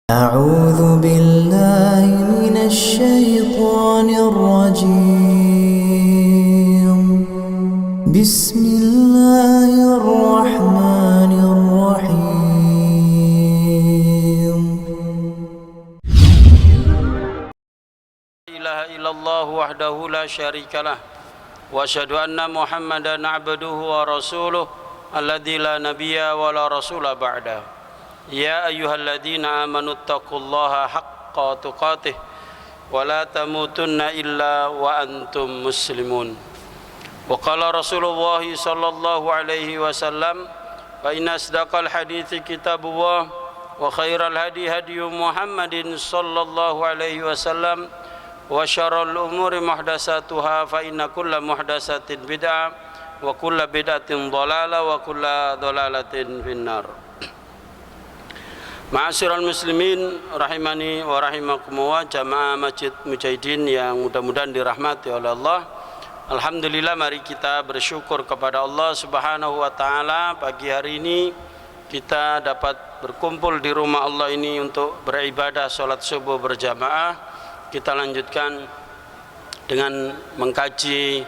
أعوذ بالله من الشيطان الرجيم بسم الله الرحمن الرحيم لا إله إلا الله وحده لا شريك له وأشهد أن محمدا عبده ورسوله الذي لا نبي ولا رسول بعده يا أيها الذين آمنوا اتقوا الله حق تقاته ولا تموتن إلا وأنتم مسلمون وقال رسول الله صلى الله عليه وسلم فإن أصدق الحديث كتاب الله وخير الهدي هدي محمد صلى الله عليه وسلم وشر الأمور محدثاتها فإن كل محدثة بدعة وكل بدعة ضلالة وكل ضلالة في النار. Ma'asyiral muslimin rahimani wa rahimakumullah, jamaah Masjid Mujahidin yang mudah-mudahan dirahmati oleh Allah. Alhamdulillah, mari kita bersyukur kepada Allah Subhanahu wa taala. Pagi hari ini kita dapat berkumpul di rumah Allah ini untuk beribadah salat subuh berjamaah. Kita lanjutkan dengan mengkaji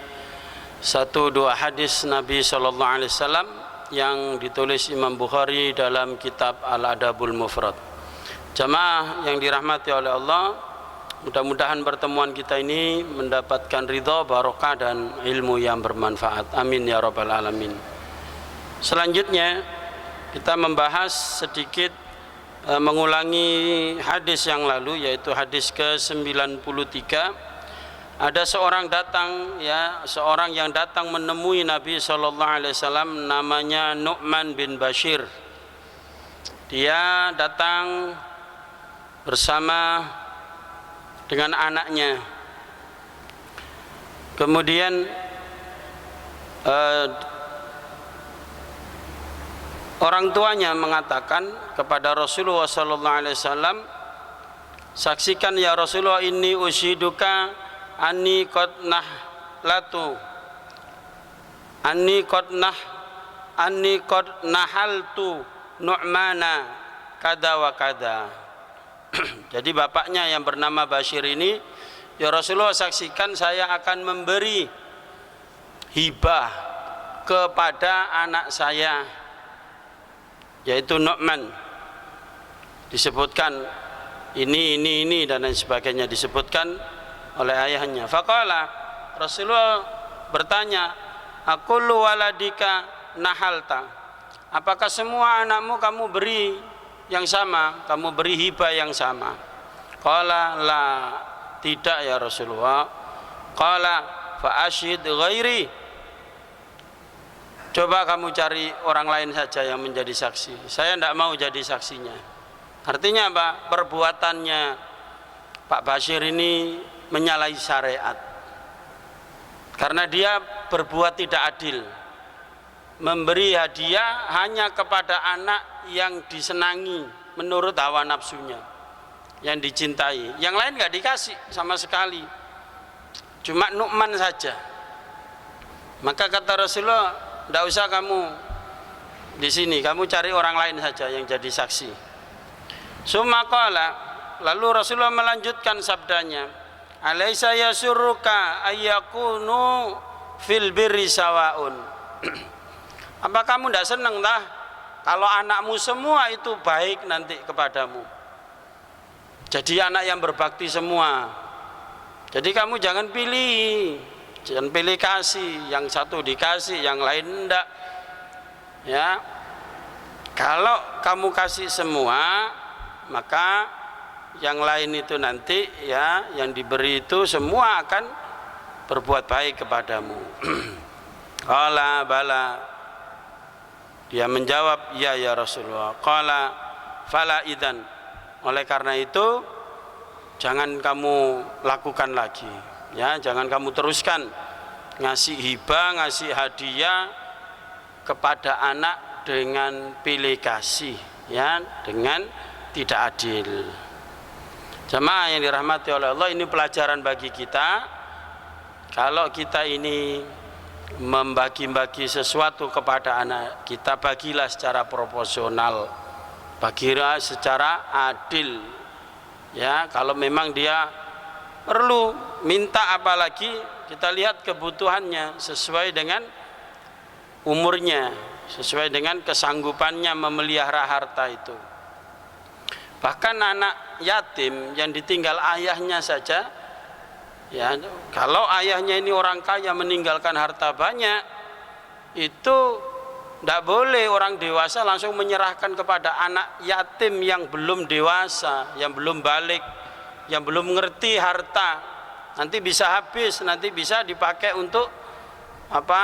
satu dua hadis Nabi sallallahu alaihi wasallam yang ditulis Imam Bukhari dalam kitab Al-Adabul Mufrad. Jamaah yang dirahmati oleh Allah, mudah-mudahan pertemuan kita ini mendapatkan ridha, barokah dan ilmu yang bermanfaat. Amin ya rabbal alamin. Selanjutnya kita membahas sedikit mengulangi hadis yang lalu, yaitu hadis ke-93. Ada seorang yang datang menemui Nabi sallallahu alaihi wasallam, namanya Nu'man bin Bashir. Dia datang bersama dengan anaknya. Kemudian orang tuanya mengatakan kepada Rasulullah sallallahu alaihi wasallam, "Saksikan ya Rasulullah, inni usyiduka anni qad nahaltu Nu'mana kada wa kada." Jadi bapaknya yang bernama Bashir ini, ya Rasulullah, saksikan saya akan memberi hibah kepada anak saya, yaitu Nu'man. Disebutkan ini dan lain sebagainya, disebutkan oleh ayahnya. Faqala, Rasulullah bertanya, aqulu waladika nahalta, apakah semua anakmu kamu beri yang sama, kamu beri hibah yang sama? Qala la, tidak ya Rasulullah. Qala fa asyhid ghairi, coba kamu cari orang lain saja yang menjadi saksi, saya tidak mau jadi saksinya. Artinya apa? Perbuatannya Pak Bashir ini menyalahi syariat, karena dia berbuat tidak adil, memberi hadiah hanya kepada anak yang disenangi menurut hawa nafsunya, yang dicintai. Yang lain nggak dikasih sama sekali, cuma Nu'man saja. Maka kata Rasulullah, tidak usah kamu di sini, kamu cari orang lain saja yang jadi saksi. Summa qala, lalu Rasulullah melanjutkan sabdanya, "Alaisa yasurruka ayyakunu fil birri sawaun." Apa kamu tidak senang dah kalau anakmu semua itu baik nanti kepadamu, jadi anak yang berbakti semua? Jadi kamu jangan pilih kasih, yang satu dikasih, yang lain enggak. Ya, kalau kamu kasih semua, maka yang lain itu nanti ya, yang diberi itu semua akan berbuat baik kepadamu. Qala bala, dia menjawab, ya Rasulullah. Qala fala idzan, oleh karena itu jangan kamu lakukan lagi, ya, jangan kamu teruskan ngasih hibah, ngasih hadiah kepada anak dengan pilih kasih, ya, dengan tidak adil. Jemaah yang dirahmati oleh Allah, ini pelajaran bagi kita. Kalau kita ini membagi-bagi sesuatu kepada anak kita, bagilah secara proporsional, bagi secara adil. Ya, kalau memang dia perlu minta, apalagi kita lihat kebutuhannya sesuai dengan umurnya, sesuai dengan kesanggupannya memelihara harta itu. Bahkan anak yatim yang ditinggal ayahnya saja, ya, kalau ayahnya ini orang kaya meninggalkan harta banyak, itu tidak boleh orang dewasa langsung menyerahkan kepada anak yatim yang belum dewasa, yang belum balik, yang belum mengerti harta. Nanti bisa habis, nanti bisa dipakai untuk apa?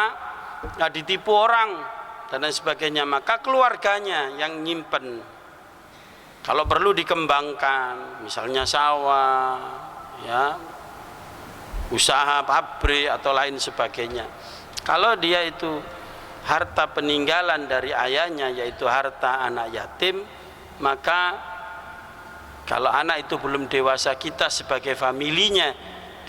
Nah, ditipu orang dan lain sebagainya. Maka keluarganya yang nyimpen. Kalau perlu dikembangkan, misalnya sawah, ya, usaha pabrik atau lain sebagainya. Kalau dia itu harta peninggalan dari ayahnya, yaitu harta anak yatim, maka kalau anak itu belum dewasa, kita sebagai familinya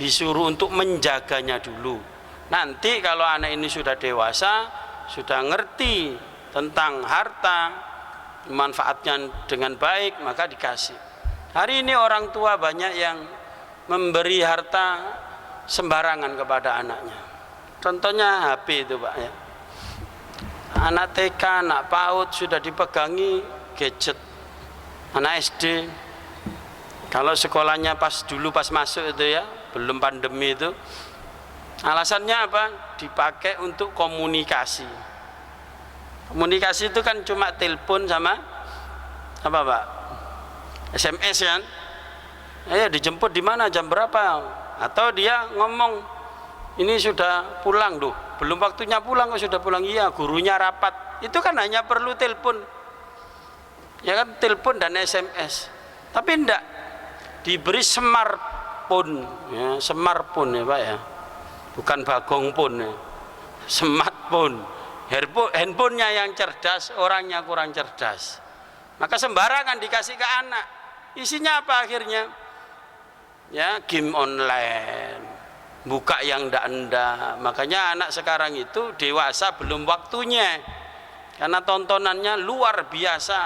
disuruh untuk menjaganya dulu. Nanti kalau anak ini sudah dewasa, sudah ngerti tentang harta, manfaatnya dengan baik, maka dikasih. Hari ini orang tua banyak yang memberi harta sembarangan kepada anaknya. Contohnya HP itu, Pak, ya. Anak TK, anak PAUD sudah dipegangi gadget. Anak SD, kalau sekolahnya dulu pas masuk itu, ya, belum pandemi itu, alasannya apa? Dipakai untuk komunikasi. Komunikasi itu kan cuma telepon sama apa, Pak? SMS, kan? Dijemput di mana, jam berapa? Atau dia ngomong, ini sudah pulang loh, belum waktunya pulang kok sudah pulang. Iya, gurunya rapat. Itu kan hanya perlu telepon, ya kan, telepon dan SMS. Tapi enggak diberi smartphone, ya, smartphone, ya, Pak, ya, bukan bagong pun, ya. Smartphone, handphonenya yang cerdas, orangnya kurang cerdas. Maka sembarangan dikasih ke anak. Isinya apa akhirnya? Ya, game online, buka yang ndak-ndak. Makanya anak sekarang itu dewasa belum waktunya, karena tontonannya luar biasa.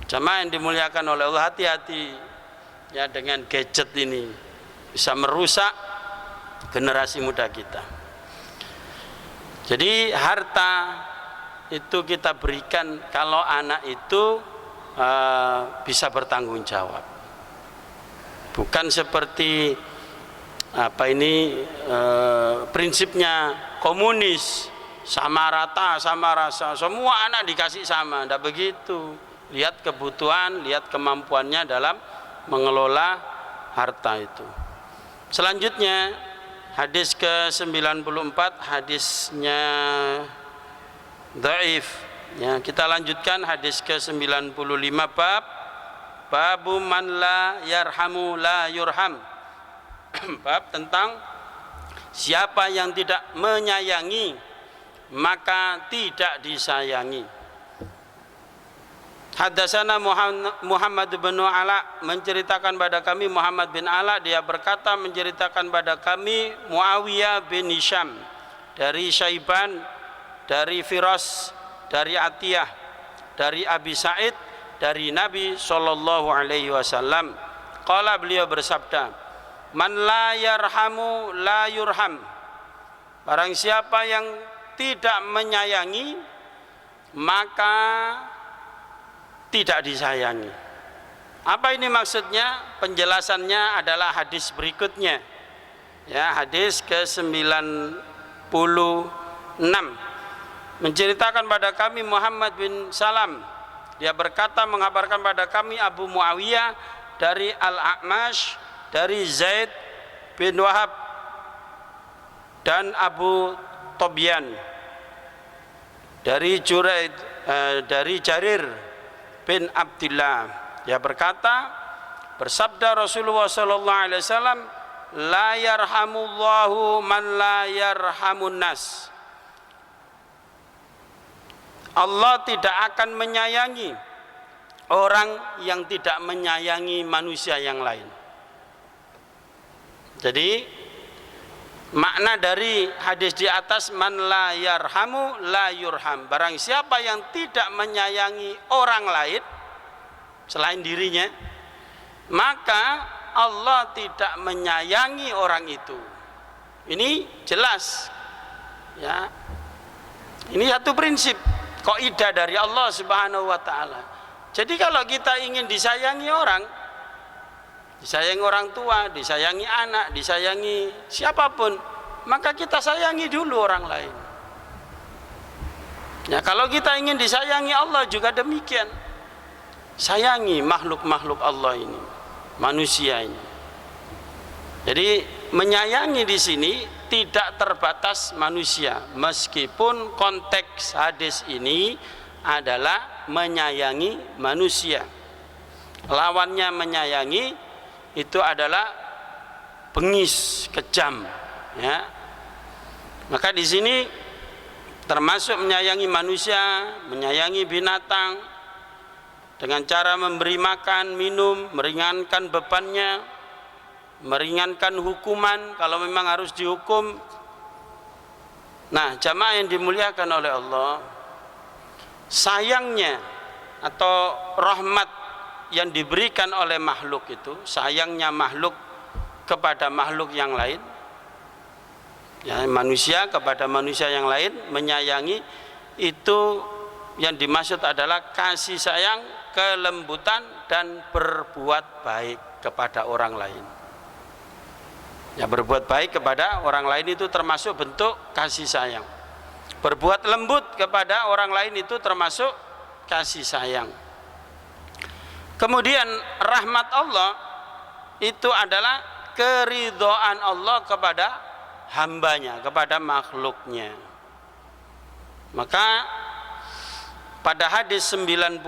Jamaah yang dimuliakan oleh Allah, hati-hati, ya, dengan gadget ini bisa merusak generasi muda kita. Jadi harta itu kita berikan kalau anak itu bisa bertanggung jawab. Bukan seperti apa ini, prinsipnya komunis, sama rata, sama rasa, semua anak dikasih sama. Tidak begitu. Lihat kebutuhan, lihat kemampuannya dalam mengelola harta itu. Selanjutnya hadis ke-94, hadisnya dhaif. Ya, kita lanjutkan hadis ke-95, babu man la yarhamu la yurham. Bab tentang siapa yang tidak menyayangi maka tidak disayangi. Hadatsana Muhammad bin Ala, menceritakan pada kami Muhammad bin Ala, dia berkata menceritakan pada kami Muawiyah bin Hisham dari Syaiban, dari Firas, dari Atiyah, dari Abi Sa'id, dari Nabi sallallahu alaihi wasallam. Qala, beliau bersabda, man la yarhamu la yurham. Barang siapa yang tidak menyayangi maka tidak disayangi. Apa ini maksudnya? Penjelasannya adalah hadis berikutnya. Ya, hadis ke-96 menceritakan pada kami Muhammad bin Salam, dia berkata mengabarkan pada kami Abu Muawiyah dari Al-A'mash, dari Zaid bin Wahab dan Abu Tobyan, dari Jarir bin Abdullah. Dia berkata, bersabda Rasulullah sallallahu alaihi wasallam, la yarhamullahu man la yarhamun nas. Allah tidak akan menyayangi orang yang tidak menyayangi manusia yang lain. Jadi Makna dari hadis di atas, man la yarhamu la yurham. Barang siapa yang tidak menyayangi orang lain selain dirinya, maka Allah tidak menyayangi orang itu. Ini jelas, ya. Ini satu prinsip kaidah dari Allah Subhanahu wa taala. Jadi kalau kita ingin disayangi orang, disayangi orang tua, disayangi anak, disayangi siapapun, maka kita sayangi dulu orang lain. Ya, kalau kita ingin disayangi Allah juga demikian. Sayangi makhluk-makhluk Allah ini, manusia ini. Jadi menyayangi di sini tidak terbatas manusia, meskipun konteks hadis ini adalah menyayangi manusia. Lawannya menyayangi itu adalah bengis, kejam, ya. Maka di sini termasuk menyayangi manusia, menyayangi binatang dengan cara memberi makan, minum, meringankan bebannya, meringankan hukuman kalau memang harus dihukum. Nah, jamaah yang dimuliakan oleh Allah, sayangnya atau rahmat yang diberikan oleh makhluk itu, sayangnya makhluk kepada makhluk yang lain, ya, manusia kepada manusia yang lain, menyayangi itu yang dimaksud adalah kasih sayang, kelembutan, dan berbuat baik kepada orang lain. Ya, berbuat baik kepada orang lain itu termasuk bentuk kasih sayang. Berbuat lembut kepada orang lain itu termasuk kasih sayang. Kemudian rahmat Allah itu adalah keridhaan Allah kepada hambanya, kepada makhluknya. Maka pada hadis 97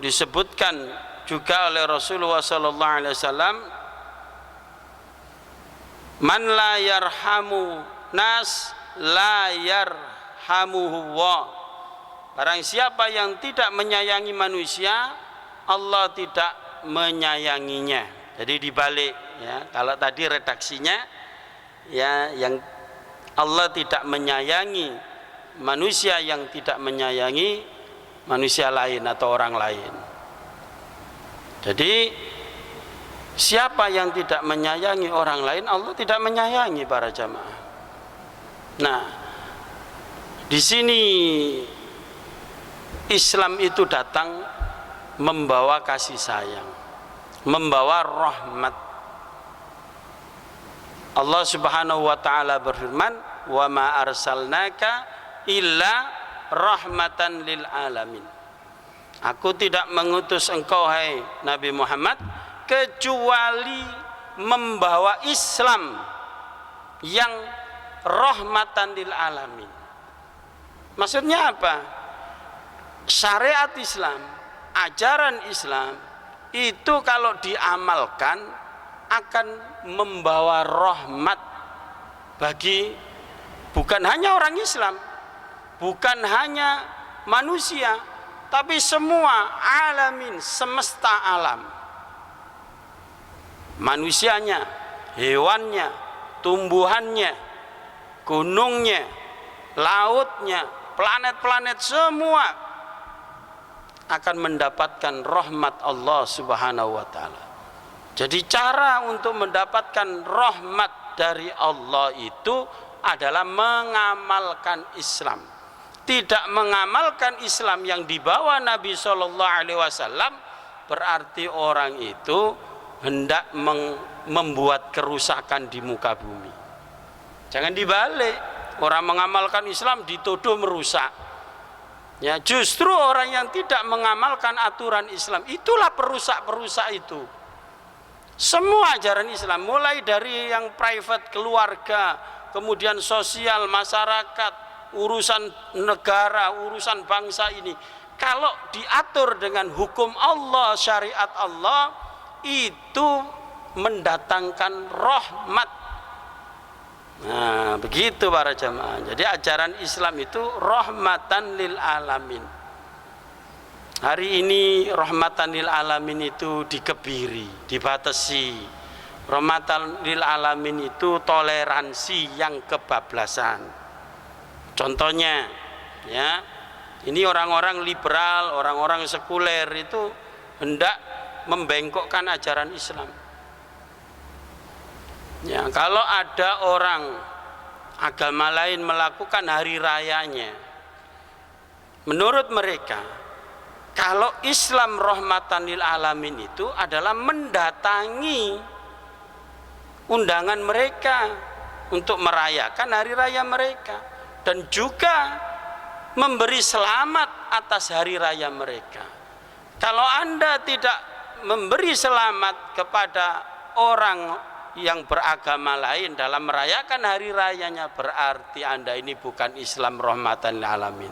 disebutkan juga oleh Rasulullah sallallahu alaihi wasallam, man la yarhamu nas la yarhamuhu wa. Barang siapa yang tidak menyayangi manusia, Allah tidak menyayanginya. Jadi dibalik, ya. Kalau tadi redaksinya, ya, yang Allah tidak menyayangi manusia yang tidak menyayangi manusia lain atau orang lain. Jadi siapa yang tidak menyayangi orang lain, Allah tidak menyayangi para jamaah. Nah, di sini Islam itu datang membawa kasih sayang, membawa rahmat. Allah Subhanahu wa taala berfirman, "Wa ma arsalnaka illa rahmatan lil alamin." Aku tidak mengutus engkau, hai Nabi Muhammad, kecuali membawa Islam yang rahmatan lil alamin. Maksudnya apa? Syariat Islam, ajaran Islam itu kalau diamalkan akan membawa rahmat bagi bukan hanya orang Islam, bukan hanya manusia, tapi semua alamin, semesta alam. Manusianya, hewannya, tumbuhannya, gunungnya, lautnya, planet-planet semua akan mendapatkan rahmat Allah Subhanahu wa taala. Jadi cara untuk mendapatkan rahmat dari Allah itu adalah mengamalkan Islam. Tidak mengamalkan Islam yang dibawa Nabi Shallallahu Alaihi Wasallam berarti orang itu hendak membuat kerusakan di muka bumi. Jangan dibalik, orang mengamalkan Islam dituduh merusak. Ya, justru orang yang tidak mengamalkan aturan Islam itulah perusak-perusak itu. Semua ajaran Islam, mulai dari yang private, keluarga, kemudian sosial, masyarakat, urusan negara, urusan bangsa ini, kalau diatur dengan hukum Allah, syariat Allah, itu mendatangkan rahmat. Nah, begitu para jamaah. Jadi ajaran Islam itu rahmatan lil alamin. Hari ini rahmatan lil alamin itu dikebiri, dibatasi. Rahmatan lil alamin itu toleransi yang kebablasan. Contohnya, ya, ini orang-orang liberal, orang-orang sekuler itu hendak membengkokkan ajaran Islam. Ya, kalau ada orang agama lain melakukan hari rayanya, menurut mereka, kalau Islam rahmatan lil alamin itu adalah mendatangi undangan mereka untuk merayakan hari raya mereka dan juga memberi selamat atas hari raya mereka. Kalau Anda tidak memberi selamat kepada orang yang beragama lain dalam merayakan hari rayanya, berarti Anda ini bukan Islam rahmatan lil alamin.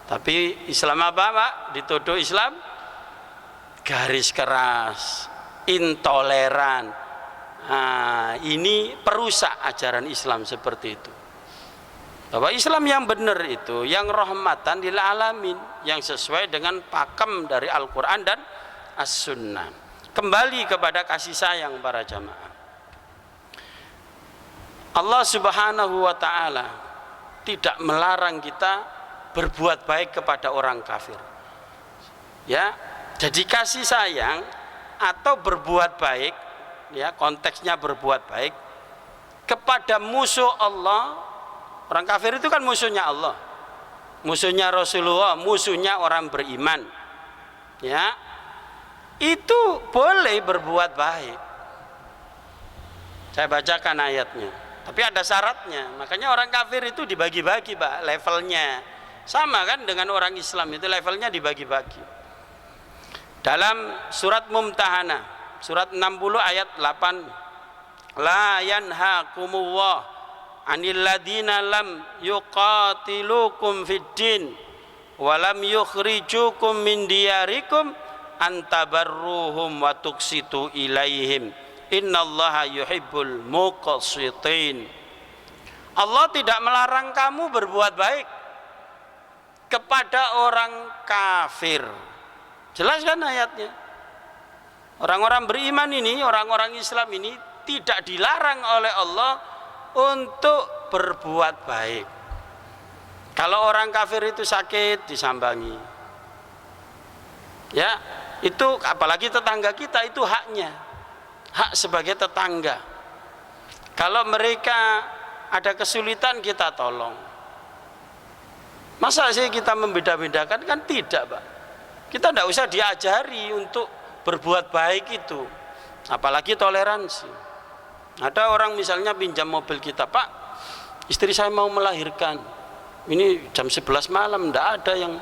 Tapi Islam apa, Pak? Dituduh Islam garis keras, intoleran. Nah, ini perusak ajaran Islam seperti itu. Bahwa Islam yang benar itu, yang rahmatan lil alamin, yang sesuai dengan pakem dari Al-Quran dan As-Sunnah. Kembali kepada kasih sayang para jamaah. Allah Subhanahu wa ta'ala tidak melarang kita berbuat baik kepada orang kafir. Ya, jadi kasih sayang atau berbuat baik, ya, konteksnya berbuat baik kepada musuh Allah. Orang kafir itu kan musuhnya Allah, musuhnya Rasulullah, musuhnya orang beriman. Ya, itu boleh berbuat baik. Saya bacakan ayatnya. Tapi ada syaratnya. Makanya orang kafir itu dibagi-bagi, Pak, levelnya. Sama kan dengan orang Islam, itu levelnya dibagi-bagi. Dalam surat Mumtahanah, surat 60 ayat 8, la yanhakumullah anil ladina lam yuqatilukum fid din wa lam yukhrijukum min diyarikum antabarruhum wa tuqsitu ilaihim innallaha yuhibbul muqsitin. Allah tidak melarang kamu berbuat baik kepada orang kafir. Jelas kan ayatnya? Orang-orang beriman ini, orang-orang Islam ini tidak dilarang oleh Allah untuk berbuat baik. Kalau orang kafir itu sakit, disambangi. Ya, itu apalagi tetangga kita, itu haknya. Hak sebagai tetangga. Kalau mereka ada kesulitan, kita tolong. Masa sih kita membeda-bedakan? Kan tidak, Pak. Kita tidak usah diajari untuk berbuat baik itu, apalagi toleransi. Ada orang misalnya pinjam mobil kita, Pak, istri saya mau melahirkan, ini jam 11 malam, tidak ada yang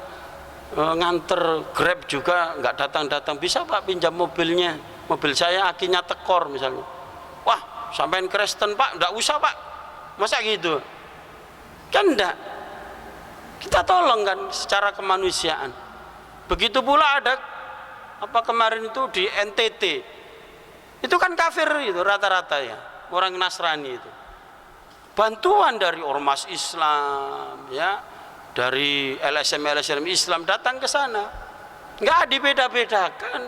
nganter, Grab juga nggak datang-datang, bisa Pak pinjam mobilnya, mobil saya akinya tekor misalnya. Wah, sampein Kristen Pak, nggak usah Pak, masa gitu? Kan enggak. Kita tolong kan secara kemanusiaan. Begitu pula ada apa kemarin itu di NTT, itu kan kafir itu rata-rata ya, orang Nasrani itu. Bantuan dari ormas Islam, ya, dari LSM Islam datang ke sana, nggak dibeda-bedakan.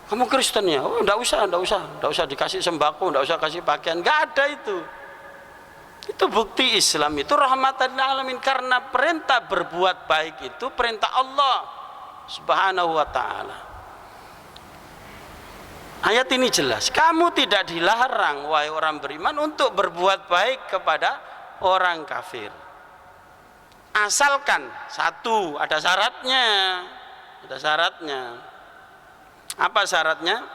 Kamu Kristen ya? Oh, nggak usah dikasih sembako, nggak usah kasih pakaian, nggak ada itu. Itu bukti Islam itu rahmatan lil alamin, karena perintah berbuat baik itu perintah Allah Subhanahu wa ta'ala. Ayat ini jelas, kamu tidak dilarang wahai orang beriman untuk berbuat baik kepada orang kafir. Asalkan satu, ada syaratnya. Ada syaratnya. Apa syaratnya?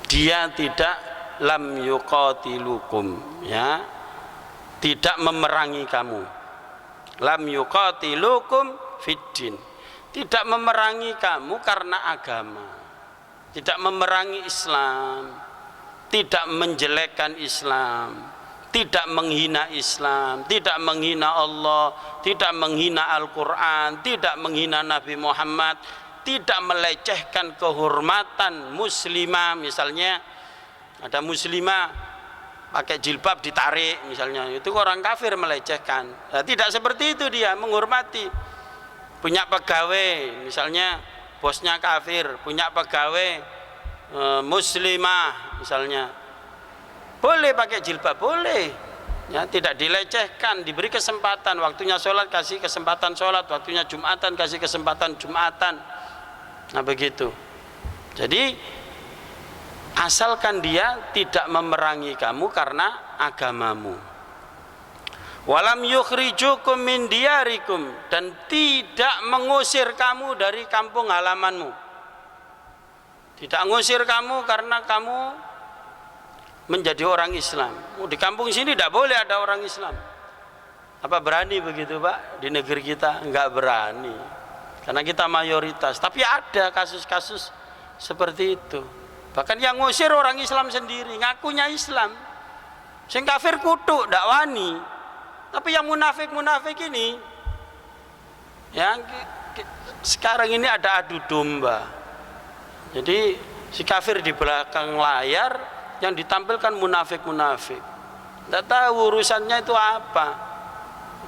Dia tidak lam yuqatilukum, ya, tidak memerangi kamu. Lam yuqatilukum fiddin, tidak memerangi kamu karena agama, tidak memerangi Islam, tidak menjelekkan Islam, tidak menghina Islam, tidak menghina Allah, tidak menghina Al-Quran, tidak menghina Nabi Muhammad, tidak melecehkan kehormatan muslimah. Misalnya ada muslimah pakai jilbab ditarik misalnya, itu orang kafir melecehkan. Nah, tidak seperti itu, dia menghormati. Punya pegawai misalnya bosnya kafir, punya pegawai muslimah misalnya, boleh pakai jilbab, boleh, ya, tidak dilecehkan, diberi kesempatan. Waktunya sholat kasih kesempatan sholat, waktunya Jumatan kasih kesempatan Jumatan. Nah begitu. Jadi asalkan dia tidak memerangi kamu karena agamamu. Walam yukhrijukum min diyarikum, dan tidak mengusir kamu dari kampung halamanmu. Tidak mengusir kamu karena kamu menjadi orang Islam. Di kampung sini tidak boleh ada orang Islam. Apa berani begitu Pak? Di negeri kita enggak berani, karena kita mayoritas. Tapi ada kasus-kasus seperti itu. Bahkan yang ngusir orang Islam sendiri, ngakunya Islam. Sing kafir kutuk, ndak wani. Tapi yang munafik-munafik ini, yang sekarang ini ada adu domba. Jadi si kafir di belakang layar, yang ditampilkan munafik-munafik. Tidak tahu urusannya itu apa.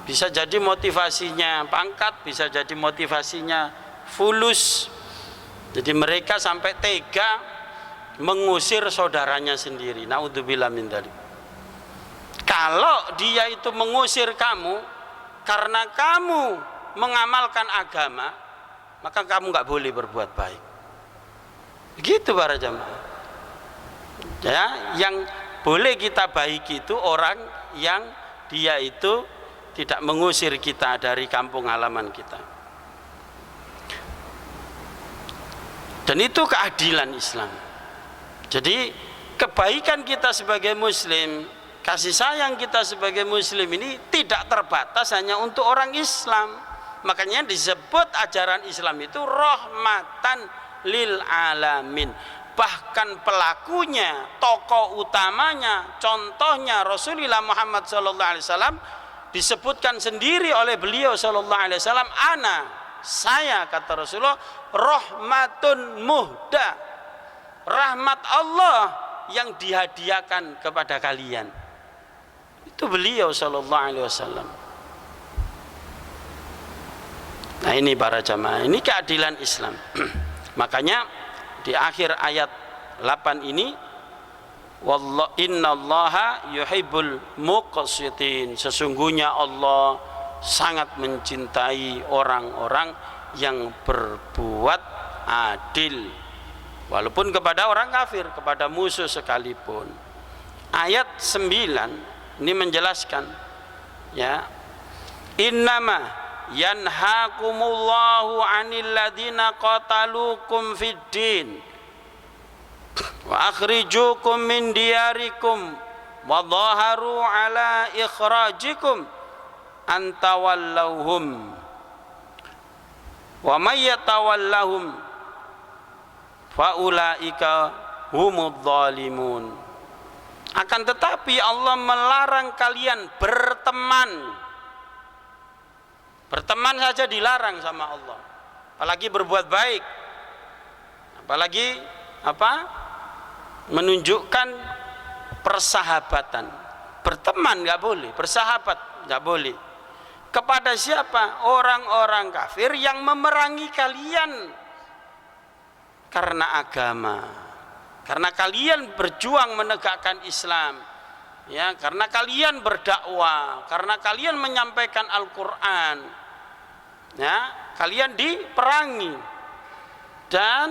Bisa jadi motivasinya pangkat, bisa jadi motivasinya fulus. Jadi mereka sampai tega mengusir saudaranya sendiri. Naudzubillah min dzalik. Kalau dia itu mengusir kamu karena kamu mengamalkan agama, maka kamu nggak boleh berbuat baik. Begitu para jamaah. Ya, yang boleh kita baiki itu orang yang dia itu tidak mengusir kita dari kampung halaman kita. Dan itu keadilan Islam. Jadi kebaikan kita sebagai muslim, kasih sayang kita sebagai muslim ini tidak terbatas hanya untuk orang Islam. Makanya disebut ajaran Islam itu rahmatan lil alamin. Bahkan pelakunya, tokoh utamanya, contohnya Rasulullah Muhammad SAW disebutkan sendiri oleh beliau SAW, saya kata Rasulullah, rahmatun muhda, rahmat Allah yang dihadiahkan kepada kalian. Itu beliau SAW. Nah ini para jamaah, ini keadilan Islam. Makanya di akhir ayat 8 ini, innallaha yuhibbul muqsitin, sesungguhnya Allah sangat mencintai orang-orang yang berbuat adil, walaupun kepada orang kafir, kepada musuh sekalipun. Ayat 9 ini menjelaskan, ya, innama yanhakumullahu 'anil ladzina qataluukum fid din wa akhrijukum min diyarikum wa dhaharu 'ala ikhrajikum an tawallawhum wa may yatawallahum fa ulaika humudz zalimun. Akan tetapi Allah melarang kalian berteman. Berteman saja dilarang sama Allah. Apalagi berbuat baik. Apalagi apa? Menunjukkan persahabatan. Berteman nggak boleh, bersahabat nggak boleh. Kepada siapa? Orang-orang kafir yang memerangi kalian karena agama. Karena kalian berjuang menegakkan Islam, ya, karena kalian berdakwah, karena kalian menyampaikan Al-Quran, ya, kalian diperangi dan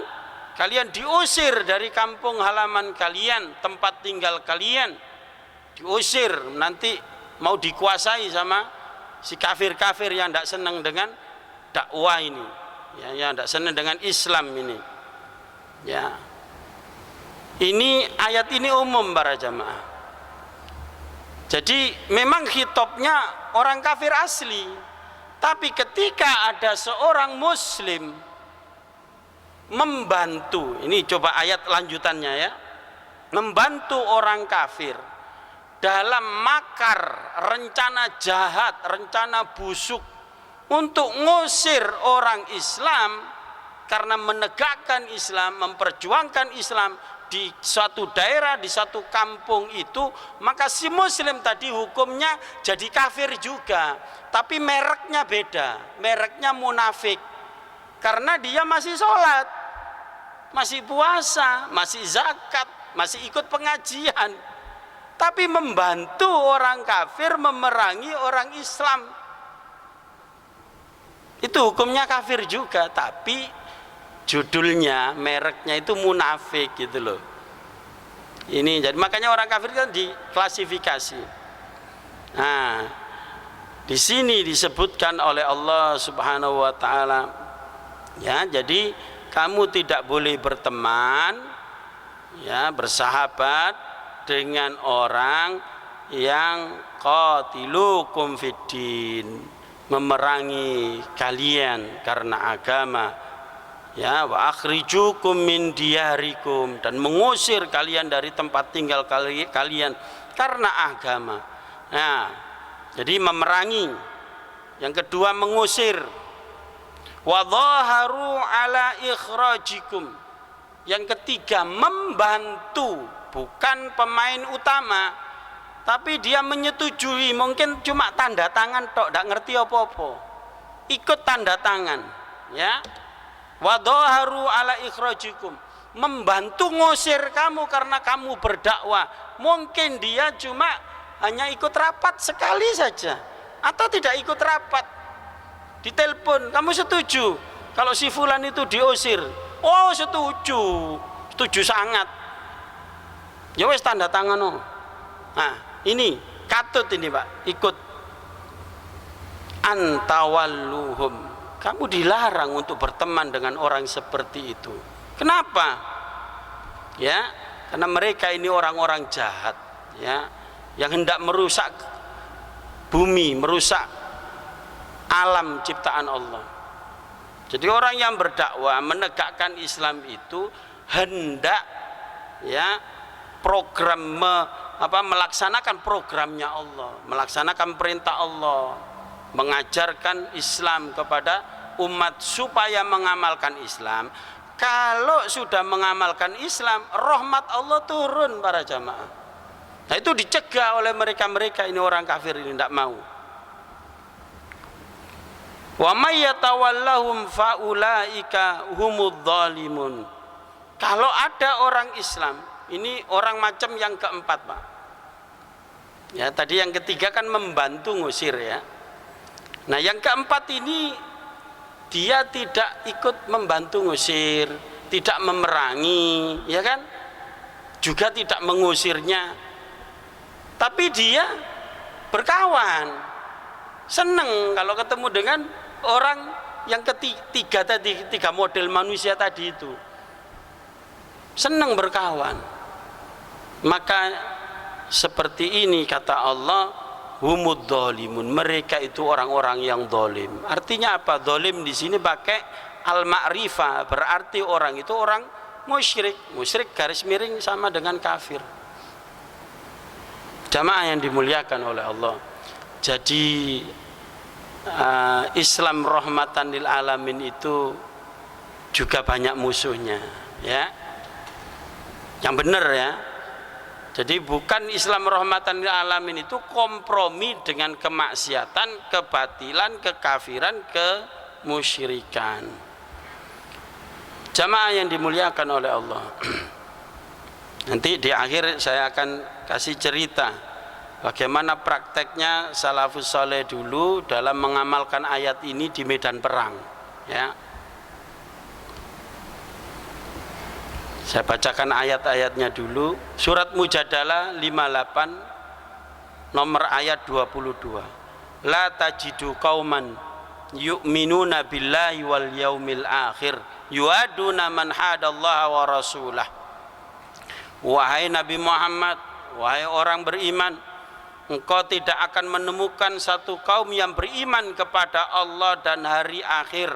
kalian diusir dari kampung halaman kalian, tempat tinggal kalian, diusir, nanti mau dikuasai sama si kafir-kafir yang tidak senang dengan dakwah ini, ya, yang tidak senang dengan Islam ini, ya. Ini ayat ini umum para jamaah. Jadi memang khitabnya orang kafir asli, tapi ketika ada seorang muslim membantu, ini coba ayat lanjutannya ya, membantu orang kafir dalam makar, rencana jahat, rencana busuk untuk ngusir orang Islam karena menegakkan Islam, memperjuangkan Islam di suatu daerah, di suatu kampung itu, maka si muslim tadi hukumnya jadi kafir juga, tapi mereknya beda, mereknya munafik, karena dia masih sholat, masih puasa, masih zakat, masih ikut pengajian, tapi membantu orang kafir memerangi orang Islam. Itu hukumnya kafir juga, tapi judulnya, mereknya itu munafik gitu loh. Ini jadi makanya orang kafir kan diklasifikasi. Nah, di sini disebutkan oleh Allah Subhanahu wa taala, ya, jadi kamu tidak boleh berteman, ya, bersahabat dengan orang yang qatilukum fiddin, memerangi kalian karena agama, ya, wa akhrijukum min diyarikum, dan mengusir kalian dari tempat tinggal kalian karena agama. Nah, jadi memerangi. Yang kedua mengusir. Wa dhaharu ala ikhrajikum. Yang ketiga membantu, bukan pemain utama, tapi dia menyetujui, mungkin cuma tanda tangan tok, tidak ngerti apa-apa, ikut tanda tangan, ya. Wa dhaharu ala ikhrajikum, membantu ngusir kamu karena kamu berdakwah. Mungkin dia cuma hanya ikut rapat sekali saja, atau tidak ikut rapat, ditelepon, kamu setuju kalau si fulan itu diusir? Oh setuju, setuju sangat, ya wes tanda tangan. Oh, nah ini katut ini Pak, ikut. Antawalluhum, kamu dilarang untuk berteman dengan orang seperti itu. Kenapa? Ya, karena mereka ini orang-orang jahat, ya, yang hendak merusak bumi, merusak alam ciptaan Allah. Jadi orang yang berdakwah menegakkan Islam itu hendak, ya, melaksanakan programnya Allah, melaksanakan perintah Allah, mengajarkan Islam kepada umat supaya mengamalkan Islam. Kalau sudah mengamalkan Islam, rahmat Allah turun para jamaah. Nah itu dicegah oleh mereka-mereka ini, orang kafir ini tidak mau. Wa may yatawallahum faulaika humudz zalimun. Kalau ada orang Islam, ini orang macam yang keempat Pak. Ya, tadi yang ketiga kan membantu ngusir, ya. Nah yang keempat ini dia tidak ikut membantu ngusir, tidak memerangi, ya kan, juga tidak mengusirnya, tapi dia berkawan, seneng kalau ketemu dengan orang yang ketiga tadi, tiga model manusia tadi itu, seneng berkawan. Maka seperti ini kata Allah, humud dhalimun, mereka itu orang-orang yang zalim. Artinya apa? Zalim di sini pakai al-ma'rifah, berarti orang itu orang musyrik. Musyrik garis miring sama dengan kafir. Jamaah yang dimuliakan oleh Allah. Jadi Islam rahmatan lil alamin itu juga banyak musuhnya, ya. Yang benar, ya. Jadi bukan Islam rahmatan lil alamin itu kompromi dengan kemaksiatan, kebatilan, kekafiran, kemusyrikan. Jamaah yang dimuliakan oleh Allah. Nanti di akhir saya akan kasih cerita bagaimana prakteknya salafus saleh dulu dalam mengamalkan ayat ini di medan perang, ya. Saya bacakan ayat-ayatnya dulu. Surat Mujadalah 58 nomor ayat 22. La tajidu qauman yu'minuna billahi wal yaumil akhir yu'aduna man hadallaha wa rasulah. Wahai Nabi Muhammad, wahai orang beriman, engkau tidak akan menemukan satu kaum yang beriman kepada Allah dan hari akhir,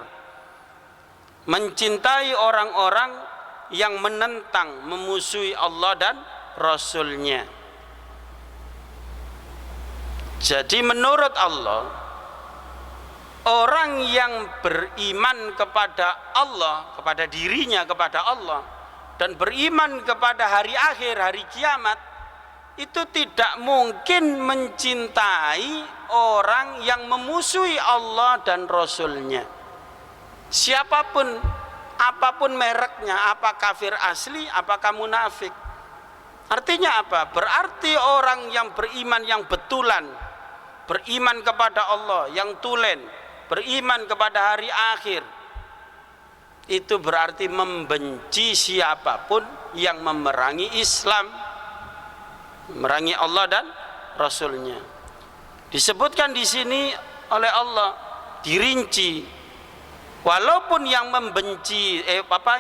mencintai orang-orang yang menentang, memusuhi Allah dan Rasulnya. Jadi menurut Allah, orang yang beriman kepada Allah, kepada dirinya, kepada Allah, dan beriman kepada hari akhir, hari kiamat, itu tidak mungkin mencintai orang yang memusuhi Allah dan Rasulnya. Siapapun apapun mereknya, apa kafir asli, apakah munafik. Artinya apa? Berarti orang yang beriman yang betulan, beriman kepada Allah yang tulen, beriman kepada hari akhir, itu berarti membenci siapapun yang memerangi Islam, memerangi Allah dan Rasulnya. Disebutkan di sini oleh Allah, dirinci, walaupun yang membenci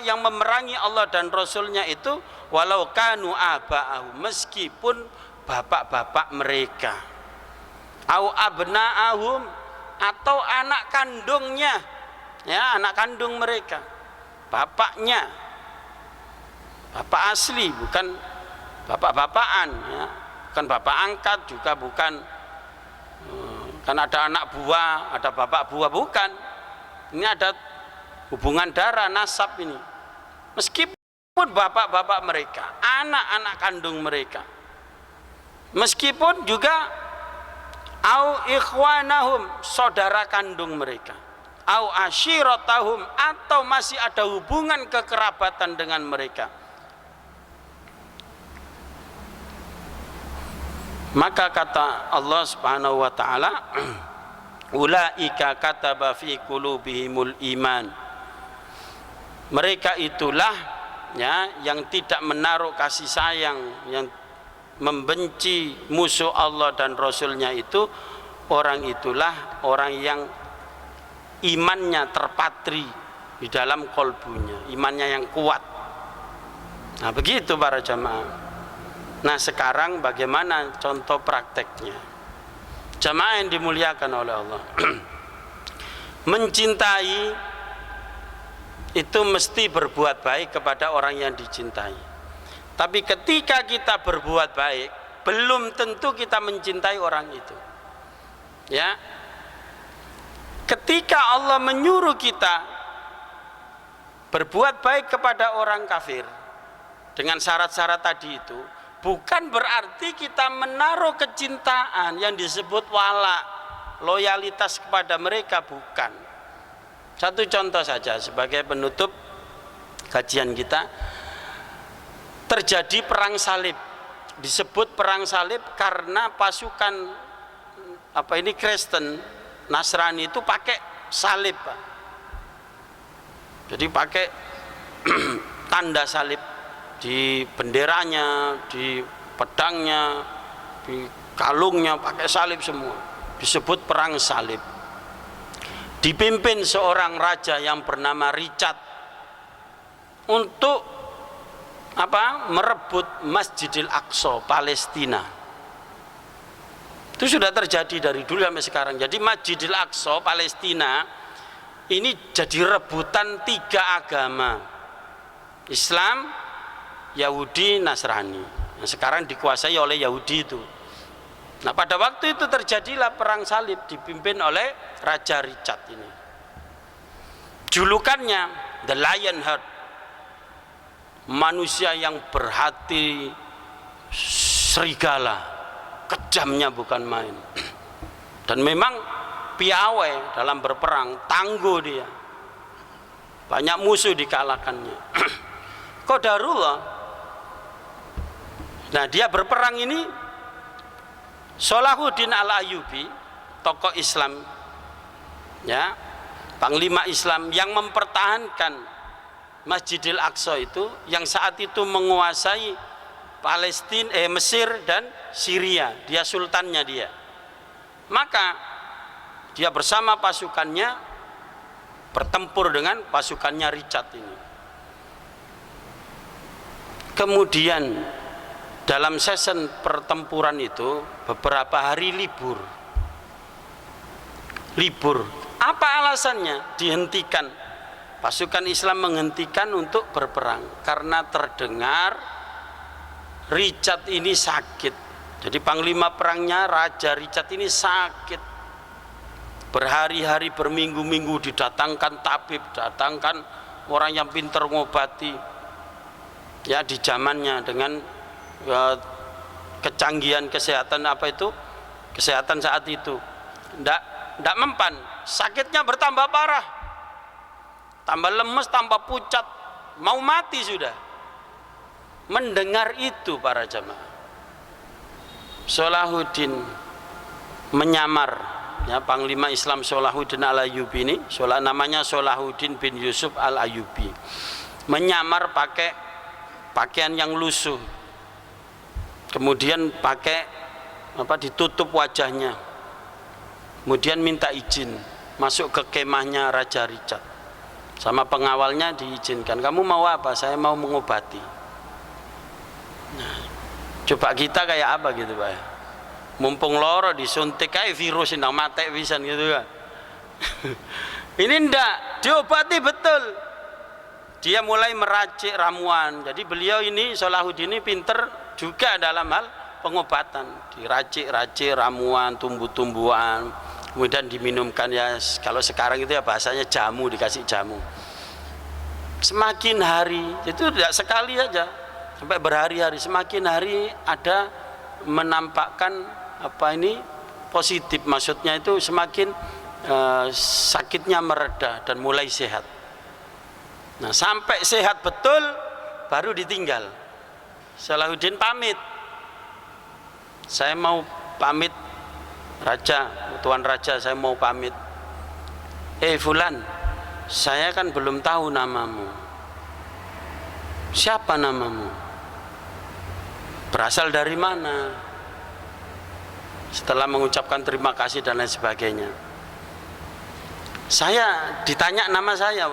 yang memerangi Allah dan Rasulnya itu walau kanu aba'ahum, meskipun bapak-bapak mereka, au abna'ahum, atau anak kandungnya, ya, anak kandung mereka, bapaknya, bapak asli, bukan bapak-bapakan, ya, bukan bapak angkat, juga bukan kan ada anak buah, ada bapak buah, bukan. Ini ada hubungan darah, nasab ini. Meskipun bapak-bapak mereka, anak-anak kandung mereka, meskipun juga au ikhwanahum, saudara kandung mereka, au asyiratahum, atau masih ada hubungan kekerabatan dengan mereka, maka kata Allah Subhanahu wa taala, ulaika kataba fi qulubihimul iman, mereka itulah, ya, yang tidak menaruh kasih sayang, yang membenci musuh Allah dan Rasulnya itu, orang itulah orang yang imannya terpatri di dalam kolbunya, imannya yang kuat. Nah begitu para jamaah. Nah sekarang bagaimana contoh prakteknya? Jamaah yang dimuliakan oleh Allah. Mencintai itu mesti berbuat baik kepada orang yang dicintai. Tapi ketika kita berbuat baik, belum tentu kita mencintai orang itu. Ya. Ketika Allah menyuruh kita berbuat baik kepada orang kafir dengan syarat-syarat tadi itu, bukan berarti kita menaruh kecintaan yang disebut wala, loyalitas kepada mereka, bukan. Satu contoh saja sebagai penutup kajian kita. Terjadi perang salib. Disebut perang salib karena pasukan Kristen, Nasrani itu pakai salib, Pak. Jadi pakai tanda salib di benderanya, di pedangnya, di kalungnya, pakai salib semua. Disebut perang salib. Dipimpin seorang raja yang bernama Richard untuk merebut Masjidil Aqsa, Palestina. Itu sudah terjadi dari dulu sampai sekarang. Jadi Masjidil Aqsa, Palestina ini jadi rebutan tiga agama, Islam, Yahudi, Nasrani. Nah, sekarang dikuasai oleh Yahudi itu. Nah pada waktu itu terjadilah perang salib dipimpin oleh Raja Richard ini. Julukannya The Lionheart, manusia yang berhati serigala, kejamnya bukan main. Dan memang piawai dalam berperang, tangguh dia, banyak musuh dikalahkannya. Qadarullah. Nah dia berperang ini, Salahuddin Al-Ayyubi, tokoh Islam, ya, panglima Islam yang mempertahankan Masjidil Aqsa itu, yang saat itu menguasai Palestina, Mesir dan Syria, dia sultannya dia. Maka dia bersama pasukannya bertempur dengan pasukannya Richard ini. Kemudian dalam season pertempuran itu beberapa hari libur. Apa alasannya dihentikan? Pasukan Islam menghentikan untuk berperang karena terdengar Richard ini sakit. Jadi panglima perangnya Raja Richard ini sakit. Berhari-hari, berminggu-minggu didatangkan tabib, datangkan orang yang pintar ngobati. Ya di zamannya dengan kecanggihan kesehatan kesehatan saat itu. Ndak mempan, sakitnya bertambah parah. tambah lemes, tambah pucat, mau mati sudah. Mendengar itu para jamaah, Salahuddin menyamar, ya, Panglima Islam Salahuddin Al-Ayyubi ini, namanya Salahuddin bin Yusuf Al-Ayyubi, menyamar pakai pakaian yang lusuh, kemudian pakai ditutup wajahnya, kemudian minta izin masuk ke kemahnya Raja Richard, sama pengawalnya diizinkan. Kamu mau apa? Saya mau mengobati. Nah, coba kita kayak apa gitu Pak ya? Mumpung loro disuntik kayak virus yang mati pisan gitu kan. Ini ndak diobati betul. Dia mulai meracik ramuan. Jadi beliau ini Salahuddin ini pinter juga dalam hal pengobatan. Diracik-racik ramuan, tumbuh-tumbuhan, kemudian diminumkan, ya kalau sekarang itu ya bahasanya jamu, dikasih jamu. Semakin hari itu tidak sekali aja, sampai berhari-hari, semakin hari ada menampakkan positif, maksudnya itu semakin sakitnya mereda dan mulai sehat. Nah, sampai sehat betul baru ditinggal. Salahuddin pamit, saya mau pamit Raja, Tuan Raja, saya mau pamit. Fulan, saya kan belum tahu namamu. Siapa namamu? Berasal dari mana? Setelah mengucapkan terima kasih dan lain sebagainya, saya ditanya nama saya,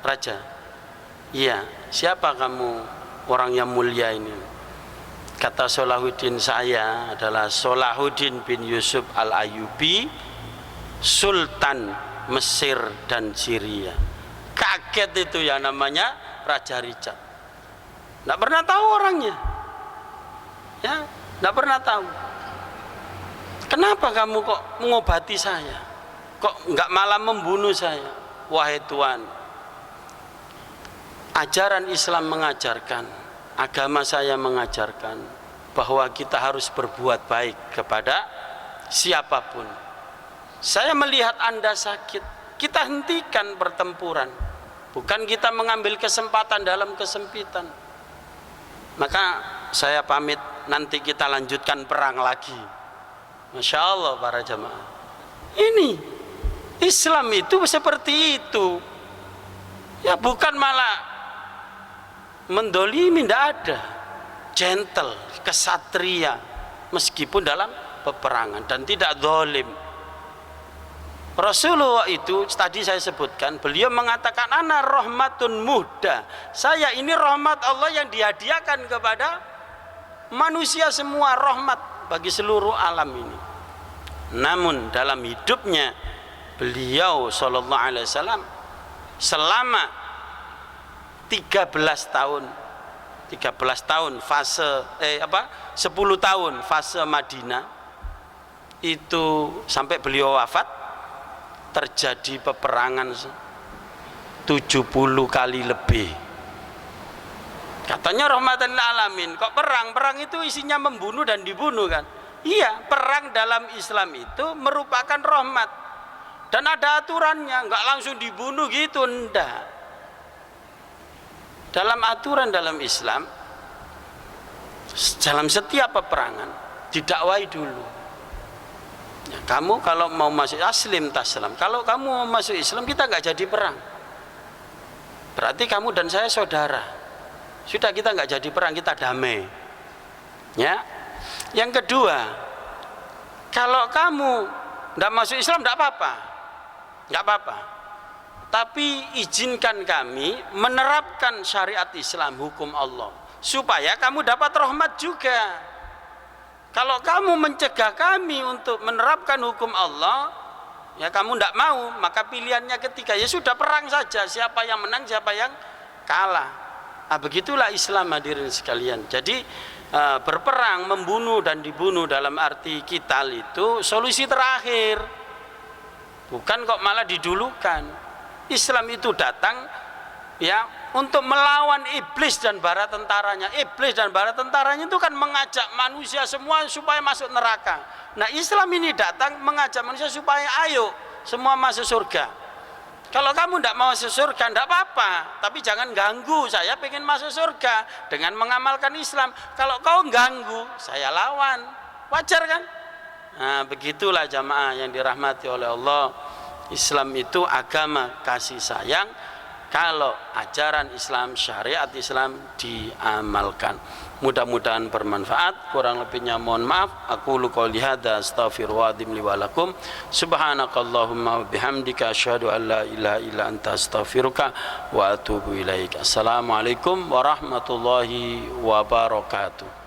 Raja. Iya, siapa kamu, orang yang mulia ini? Kata Salahuddin, saya adalah Salahuddin bin Yusuf Al-Ayyubi, Sultan Mesir dan Syria. Kaget itu ya, namanya Raja Richard. Tidak pernah tahu orangnya, ya, tidak pernah tahu. Kenapa kamu kok mengobati saya? Kok enggak malah membunuh saya? Wahai Tuan, ajaran Islam mengajarkan, agama saya mengajarkan bahwa kita harus berbuat baik kepada siapapun. Saya melihat Anda sakit, kita hentikan pertempuran, bukan kita mengambil kesempatan dalam kesempitan. Maka saya pamit, nanti kita lanjutkan perang lagi. Masya Allah para jamaah, ini Islam itu seperti itu ya, bukan malah mendolimi, tidak ada, gentle, kesatria meskipun dalam peperangan, dan tidak zalim. Rasulullah itu tadi saya sebutkan, beliau mengatakan ana rahmatun muhda, saya ini rahmat Allah yang dihadiahkan kepada manusia semua, rahmat bagi seluruh alam ini. Namun dalam hidupnya beliau sallallahu alaihi wasallam selama 13 tahun fase 10 tahun fase Madinah itu sampai beliau wafat, terjadi peperangan 70 kali lebih. Katanya rahmatan lil alamin, kok perang itu isinya membunuh dan dibunuh kan? Iya, perang dalam Islam itu merupakan rahmat dan ada aturannya, enggak langsung dibunuh gitu, enggak. Dalam aturan dalam Islam, dalam setiap peperangan didakwai dulu. Ya, kamu kalau mau masuk aslim taslam, kalau kamu mau masuk Islam kita nggak jadi perang, berarti kamu dan saya saudara. Sudah, kita nggak jadi perang, kita damai. Ya. Yang kedua, kalau kamu nggak masuk Islam nggak apa-apa, nggak apa-apa. Tapi izinkan kami menerapkan syariat Islam, hukum Allah, supaya kamu dapat rahmat juga. Kalau kamu mencegah kami untuk menerapkan hukum Allah, ya kamu tidak mau, maka pilihannya ketiga, ya sudah perang saja, siapa yang menang, siapa yang kalah. Nah, begitulah Islam hadirin sekalian. Jadi berperang, membunuh dan dibunuh dalam arti qital itu solusi terakhir, bukan kok malah didulukan. Islam itu datang ya untuk melawan iblis dan bala tentaranya. Iblis dan bala tentaranya itu kan mengajak manusia semua supaya masuk neraka. Nah, Islam ini datang mengajak manusia supaya ayo semua masuk surga. Kalau kamu tidak mau masuk surga, tidak apa-apa, tapi jangan ganggu saya pengen masuk surga dengan mengamalkan Islam. Kalau kau ganggu, saya lawan. Wajar kan? Nah, begitulah jamaah yang dirahmati oleh Allah. Islam itu agama kasih sayang kalau ajaran Islam, syariat Islam diamalkan. Mudah-mudahan bermanfaat. Kurang lebihnya mohon maaf. Aku qouli hadza astaghfirullah li wa lakum. Subhanakallahumma wa bihamdika asyhadu an la ilaha illa anta astaghfiruka wa atubu ilaik. Assalamualaikum warahmatullahi wabarakatuh.